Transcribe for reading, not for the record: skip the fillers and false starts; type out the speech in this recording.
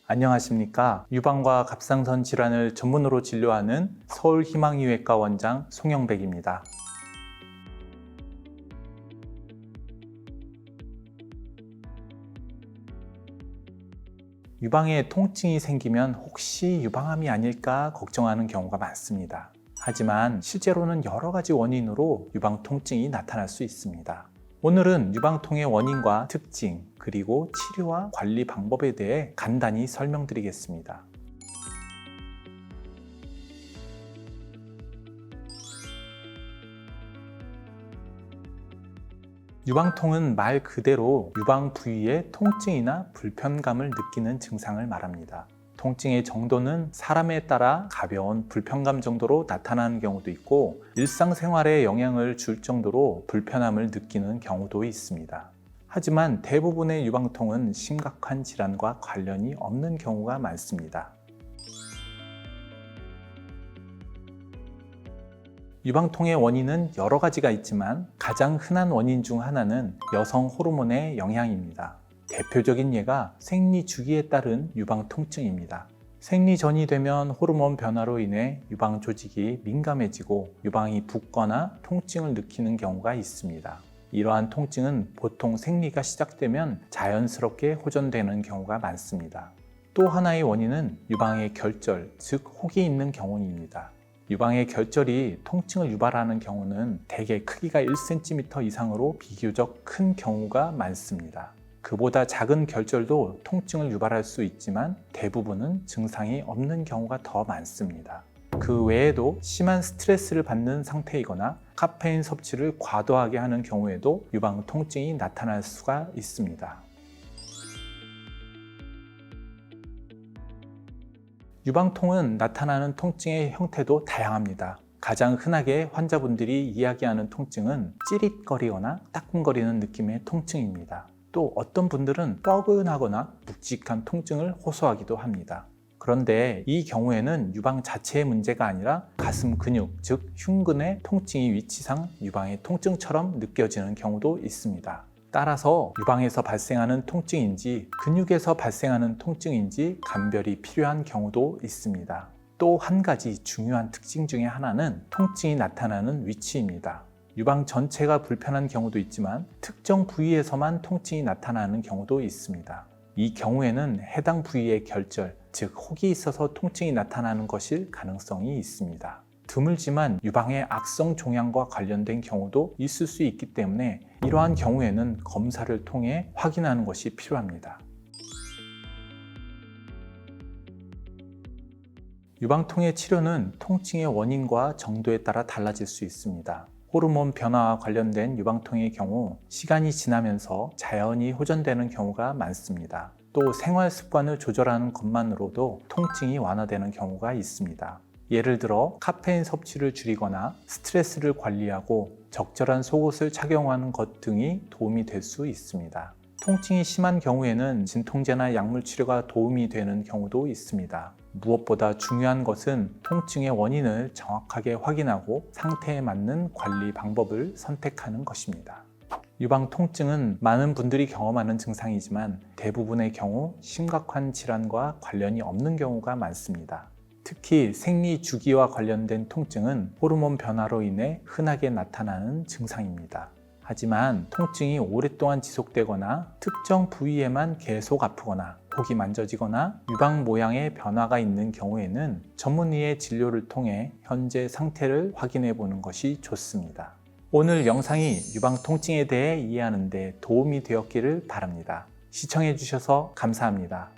안녕하십니까. 유방과 갑상선 질환을 전문으로 진료하는 서울희망이외과 원장 송영백입니다. 유방에 통증이 생기면 혹시 유방암이 아닐까 걱정하는 경우가 많습니다. 하지만 실제로는 여러 가지 원인으로 유방 통증이 나타날 수 있습니다. 오늘은 유방통의 원인과 특징, 그리고 치료와 관리 방법에 대해 간단히 설명드리겠습니다. 유방통은 말 그대로 유방 부위의 통증이나 불편감을 느끼는 증상을 말합니다. 통증의 정도는 사람에 따라 가벼운 불편감 정도로 나타나는 경우도 있고 일상생활에 영향을 줄 정도로 불편함을 느끼는 경우도 있습니다. 하지만 대부분의 유방통은 심각한 질환과 관련이 없는 경우가 많습니다. 유방통의 원인은 여러 가지가 있지만 가장 흔한 원인 중 하나는 여성 호르몬의 영향입니다. 대표적인 예가 생리 주기에 따른 유방 통증입니다. 생리 전이 되면 호르몬 변화로 인해 유방 조직이 민감해지고 유방이 붓거나 통증을 느끼는 경우가 있습니다. 이러한 통증은 보통 생리가 시작되면 자연스럽게 호전되는 경우가 많습니다. 또 하나의 원인은 유방의 결절, 즉 혹이 있는 경우입니다. 유방의 결절이 통증을 유발하는 경우는 대개 크기가 1cm 이상으로 비교적 큰 경우가 많습니다. 그보다 작은 결절도 통증을 유발할 수 있지만 대부분은 증상이 없는 경우가 더 많습니다. 그 외에도 심한 스트레스를 받는 상태이거나 카페인 섭취를 과도하게 하는 경우에도 유방 통증이 나타날 수가 있습니다. 유방통은 나타나는 통증의 형태도 다양합니다. 가장 흔하게 환자분들이 이야기하는 통증은 찌릿거리거나 따끔거리는 느낌의 통증입니다. 또 어떤 분들은 뻐근하거나 묵직한 통증을 호소하기도 합니다. 그런데 이 경우에는 유방 자체의 문제가 아니라 가슴 근육, 즉 흉근의 통증이 위치상 유방의 통증처럼 느껴지는 경우도 있습니다. 따라서 유방에서 발생하는 통증인지 근육에서 발생하는 통증인지 감별이 필요한 경우도 있습니다. 또 한 가지 중요한 특징 중에 하나는 통증이 나타나는 위치입니다. 유방 전체가 불편한 경우도 있지만 특정 부위에서만 통증이 나타나는 경우도 있습니다. 이 경우에는 해당 부위의 결절, 즉 혹이 있어서 통증이 나타나는 것일 가능성이 있습니다. 드물지만 유방의 악성 종양과 관련된 경우도 있을 수 있기 때문에 이러한 경우에는 검사를 통해 확인하는 것이 필요합니다. 유방통의 치료는 통증의 원인과 정도에 따라 달라질 수 있습니다. 호르몬 변화와 관련된 유방통의 경우 시간이 지나면서 자연히 호전되는 경우가 많습니다. 또 생활 습관을 조절하는 것만으로도 통증이 완화되는 경우가 있습니다. 예를 들어 카페인 섭취를 줄이거나 스트레스를 관리하고 적절한 속옷을 착용하는 것 등이 도움이 될 수 있습니다. 통증이 심한 경우에는 진통제나 약물 치료가 도움이 되는 경우도 있습니다. 무엇보다 중요한 것은 통증의 원인을 정확하게 확인하고 상태에 맞는 관리 방법을 선택하는 것입니다. 유방 통증은 많은 분들이 경험하는 증상이지만 대부분의 경우 심각한 질환과 관련이 없는 경우가 많습니다. 특히 생리 주기와 관련된 통증은 호르몬 변화로 인해 흔하게 나타나는 증상입니다. 하지만 통증이 오랫동안 지속되거나 특정 부위에만 계속 아프거나 혹이 만져지거나 유방 모양의 변화가 있는 경우에는 전문의의 진료를 통해 현재 상태를 확인해 보는 것이 좋습니다. 오늘 영상이 유방 통증에 대해 이해하는 데 도움이 되었기를 바랍니다. 시청해 주셔서 감사합니다.